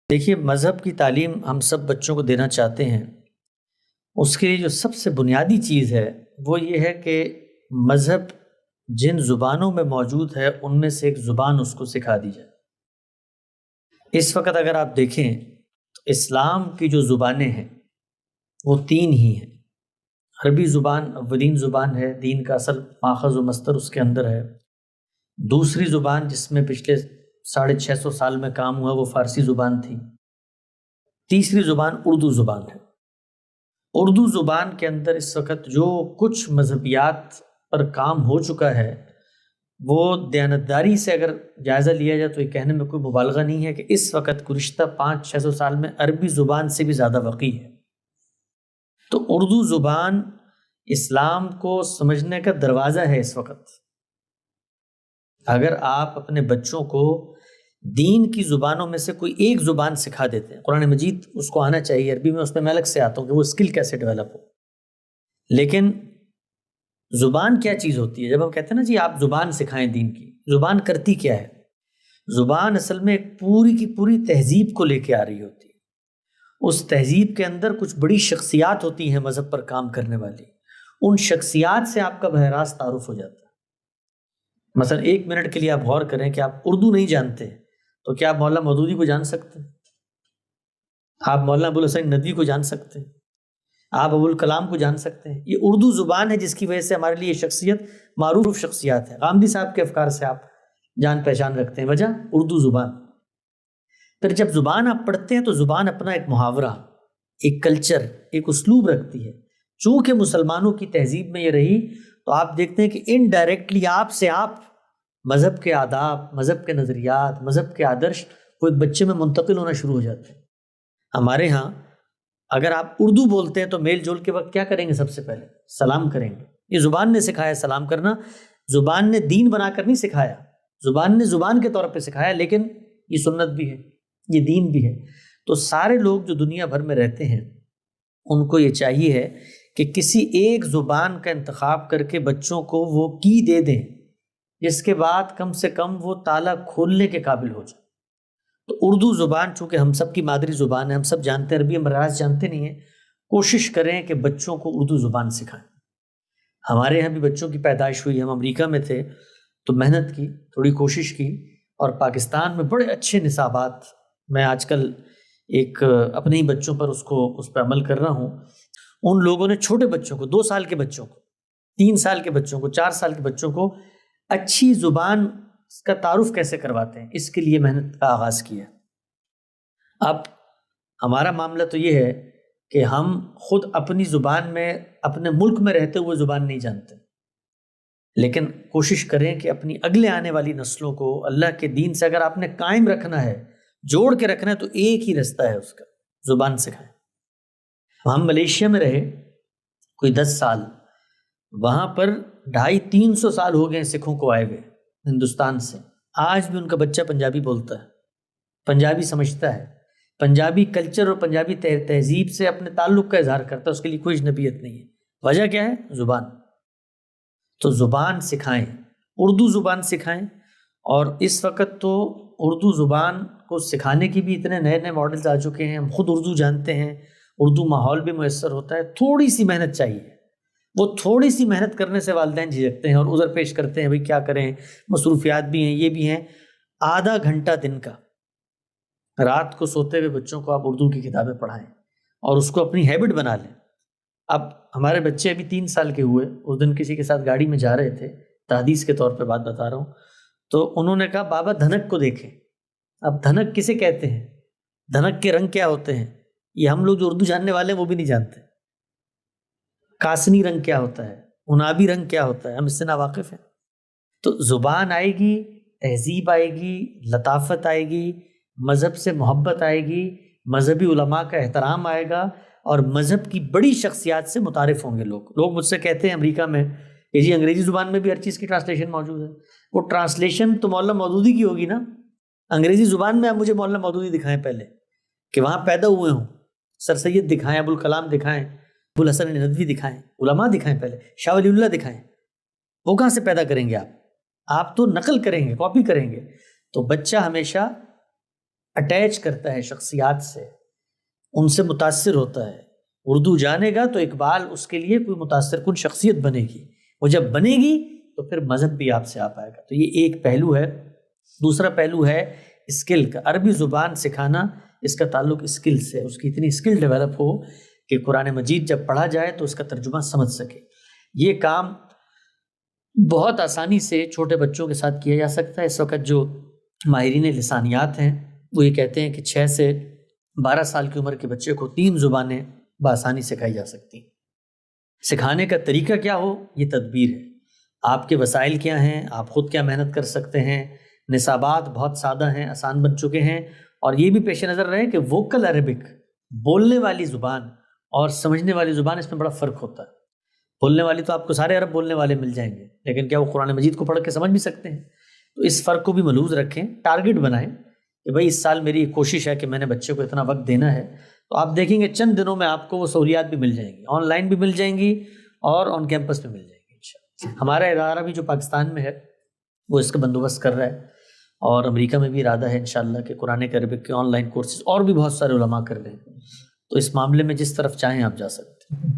دیکھیے، مذہب کی تعلیم ہم سب بچوں کو دینا چاہتے ہیں۔ اس کے لیے جو سب سے بنیادی چیز ہے وہ یہ ہے کہ مذہب جن زبانوں میں موجود ہے ان میں سے ایک زبان اس کو سکھا دی جائے۔ اس وقت اگر آپ دیکھیں تو اسلام کی جو زبانیں ہیں وہ تین ہی ہیں۔ عربی زبان اولین زبان ہے، دین کا اصل ماخذ و مصدر اس کے اندر ہے۔ دوسری زبان جس میں پچھلے 650 سال میں کام ہوا وہ فارسی زبان تھی۔ تیسری زبان اردو زبان ہے۔ اردو زبان کے اندر اس وقت جو کچھ مذہبیات پر کام ہو چکا ہے وہ دیانتداری سے اگر جائزہ لیا جائے تو یہ کہنے میں کوئی مبالغہ نہیں ہے کہ اس وقت گزشتہ 500-600 سال میں عربی زبان سے بھی زیادہ وقی ہے۔ تو اردو زبان اسلام کو سمجھنے کا دروازہ ہے۔ اس وقت اگر آپ اپنے بچوں کو دین کی زبانوں میں سے کوئی ایک زبان سکھا دیتے ہیں، قرآن مجید اس کو آنا چاہیے عربی میں، اس میں الگ سے آتا ہوں کہ وہ اسکل کیسے ڈیولپ ہو۔ لیکن زبان کیا چیز ہوتی ہے؟ جب ہم کہتے ہیں نا جی آپ زبان سکھائیں دین کی، زبان کرتی کیا ہے؟ زبان اصل میں ایک پوری کی پوری تہذیب کو لے کے آ رہی ہوتی ہے۔ اس تہذیب کے اندر کچھ بڑی شخصیات ہوتی ہیں مذہب پر کام کرنے والی، ان شخصیات سے آپ کا براہ راست تعارف ہو جاتا ہے۔ مثلا 1 منٹ کے لیے آپ غور کریں کہ آپ اردو نہیں جانتے تو کیا آپ مولانا مودودی کو جان سکتے ہیں؟ آپ مولانا ابوالحسن ندوی کو جان سکتے ہیں؟ آپ ابوالکلام کو جان سکتے ہیں؟ یہ اردو زبان ہے جس کی وجہ سے ہمارے لیے یہ شخصیت معروف شخصیات ہے۔ غامدی صاحب کے افکار سے آپ جان پہچان رکھتے ہیں، وجہ اردو زبان۔ پھر جب زبان آپ پڑھتے ہیں تو زبان اپنا ایک محاورہ، ایک کلچر، ایک اسلوب رکھتی ہے۔ چونکہ مسلمانوں کی تہذیب میں یہ رہی تو آپ دیکھتے ہیں کہ انڈائریکٹلی آپ سے آپ مذہب کے آداب، مذہب کے نظریات، مذہب کے آدرش وہ ایک بچے میں منتقل ہونا شروع ہو جاتے ہیں۔ ہمارے ہاں اگر آپ اردو بولتے ہیں تو میل جول کے وقت کیا کریں گے؟ سب سے پہلے سلام کریں گے۔ یہ زبان نے سکھایا سلام کرنا، زبان نے دین بنا کر نہیں سکھایا، زبان نے زبان کے طور پہ سکھایا، لیکن یہ سنت بھی ہے، یہ دین بھی ہے۔ تو سارے لوگ جو دنیا بھر میں رہتے ہیں ان کو یہ چاہیے ہے کہ کسی ایک زبان کا انتخاب کر کے بچوں کو وہ کی دے دیں جس کے بعد کم سے کم وہ تالا کھولنے کے قابل ہو جائے۔ تو اردو زبان چونکہ ہم سب کی مادری زبان ہے، ہم سب جانتے ہیں، عربی ہم راز جانتے نہیں ہیں، کوشش کریں کہ بچوں کو اردو زبان سکھائیں۔ ہمارے یہاں بھی بچوں کی پیدائش ہوئی، ہم امریکہ میں تھے تو محنت کی، تھوڑی کوشش کی، اور پاکستان میں بڑے اچھے نصابات، میں آج کل ایک اپنے ہی بچوں پر اس پہ عمل کر رہا ہوں۔ ان لوگوں نے چھوٹے بچوں کو، 2 سال کے بچوں کو، 3 سال کے بچوں کو، 4 سال کے بچوں کو اچھی زبان کا تعارف کیسے کرواتے ہیں، اس کے لیے محنت کا آغاز کیا۔ اب ہمارا معاملہ تو یہ ہے کہ ہم خود اپنی زبان میں، اپنے ملک میں رہتے ہوئے زبان نہیں جانتے، لیکن کوشش کریں کہ اپنی اگلے آنے والی نسلوں کو اللہ کے دین سے اگر آپ نے قائم رکھنا ہے، جوڑ کے رکھنا ہے، تو ایک ہی رستہ ہے اس کا، زبان سکھائیں۔ ہم ملیشیا میں رہے کوئی 10 سال، وہاں پر 250-300 سال ہو گئے سکھوں کو آئے ہوئے ہندوستان سے۔ آج بھی ان کا بچہ پنجابی بولتا ہے، پنجابی سمجھتا ہے، پنجابی کلچر اور پنجابی تہذیب سے اپنے تعلق کا اظہار کرتا ہے، اس کے لیے کوئی اجنبیت نہیں ہے۔ وجہ کیا ہے؟ زبان۔ تو زبان سکھائیں، اردو زبان سکھائیں۔ اور اس وقت تو اردو زبان کو سکھانے کی بھی اتنے نئے نئے ماڈلز آ چکے ہیں، ہم خود اردو جانتے ہیں، اردو ماحول بھی میسر ہوتا ہے۔ تھوڑی سی محنت چاہیے، وہ تھوڑی سی محنت کرنے سے والدین جھجکتے ہیں اور عذر پیش کرتے ہیں، بھئی کیا کریں، مصروفیات بھی ہیں، یہ بھی ہیں۔ آدھا گھنٹہ دن کا، رات کو سوتے ہوئے بچوں کو آپ اردو کی کتابیں پڑھائیں اور اس کو اپنی ہیبٹ بنا لیں۔ اب ہمارے بچے ابھی 3 سال کے ہوئے، اس دن کسی کے ساتھ گاڑی میں جا رہے تھے، تحدیث کے طور پہ بات بتا رہا ہوں، تو انہوں نے کہا بابا دھنک کو دیکھیں۔ اب دھنک کسے کہتے ہیں؟ دھنک کے رنگ کیا ہوتے ہیں؟ یہ ہم لوگ جو اردو جاننے والے ہیں وہ بھی نہیں جانتے۔ کاسنی رنگ کیا ہوتا ہے، عنابی رنگ کیا ہوتا ہے، ہم اس سے ناواقف ہیں۔ تو زبان آئے گی، تہذیب آئے گی، لطافت آئے گی، مذہب سے محبت آئے گی، مذہبی علماء کا احترام آئے گا، اور مذہب کی بڑی شخصیات سے متعارف ہوں گے لوگ مجھ سے کہتے ہیں امریکہ میں کہ جی انگریزی زبان میں بھی ہر چیز کی ٹرانسلیشن موجود ہے۔ وہ ٹرانسلیشن تو مولانا مودودی کی ہوگی نا، انگریزی زبان میں آپ مجھے مولانا مودودی دکھائیں پہلے کہ وہاں پیدا ہوئے ہوں، سر سید دکھائیں، ابوالکلام دکھائیں، ابوالحسن ندوی دکھائیں، علماء دکھائیں، پہلے شاہ ولی اللہ دکھائیں۔ وہ کہاں سے پیدا کریں گے آپ تو نقل کریں گے، کاپی کریں گے۔ تو بچہ ہمیشہ اٹیچ کرتا ہے شخصیات سے، ان سے متاثر ہوتا ہے۔ اردو جانے گا تو اقبال اس کے لیے کوئی متاثر کن شخصیت بنے گی، وہ جب بنے گی تو پھر مذہب بھی آپ سے آ پائے گا۔ تو یہ ایک پہلو ہے۔ دوسرا پہلو ہے اسکل کا۔ عربی زبان سکھانا، اس کا تعلق اسکل سے، اس کی اتنی اسکل ڈیولپ ہو کہ قرآن مجید جب پڑھا جائے تو اس کا ترجمہ سمجھ سکے۔ یہ کام بہت آسانی سے چھوٹے بچوں کے ساتھ کیا جا سکتا ہے۔ اس وقت جو ماہرین لسانیات ہیں وہ یہ کہتے ہیں کہ 6 سے 12 سال کی عمر کے بچے کو 3 زبانیں بآسانی سکھائی جا سکتی ہیں۔ سکھانے کا طریقہ کیا ہو، یہ تدبیر ہے۔ آپ کے وسائل کیا ہیں، آپ خود کیا محنت کر سکتے ہیں۔ نصابات بہت سادہ ہیں، آسان بن چکے ہیں، اور یہ بھی پیش نظر رہے کہ ووکل عربک، بولنے والی زبان اور سمجھنے والی زبان، اس میں بڑا فرق ہوتا ہے۔ بولنے والی تو آپ کو سارے عرب بولنے والے مل جائیں گے، لیکن کیا وہ قرآن مجید کو پڑھ کے سمجھ بھی سکتے ہیں؟ تو اس فرق کو بھی ملحوظ رکھیں، ٹارگٹ بنائیں کہ بھائی اس سال میری کوشش ہے کہ میں نے بچے کو اتنا وقت دینا ہے۔ تو آپ دیکھیں گے چند دنوں میں آپ کو وہ سہولیات بھی مل جائیں گی، آن لائن بھی مل جائیں گی اور آن کیمپس بھی مل جائیں گی انشاءاللہ۔ ہمارا ادارہ بھی جو پاکستان میں ہے وہ اس کا بندوبست کر رہا ہے، اور امریکہ میں بھی ارادہ ہے انشاءاللہ کہ قرآن عربک کے آن لائن کورسز اور بھی بہت سارے علماء کر رہے ہیں۔ تو اس معاملے میں جس طرف چاہیں آپ جا سکتے ہیں۔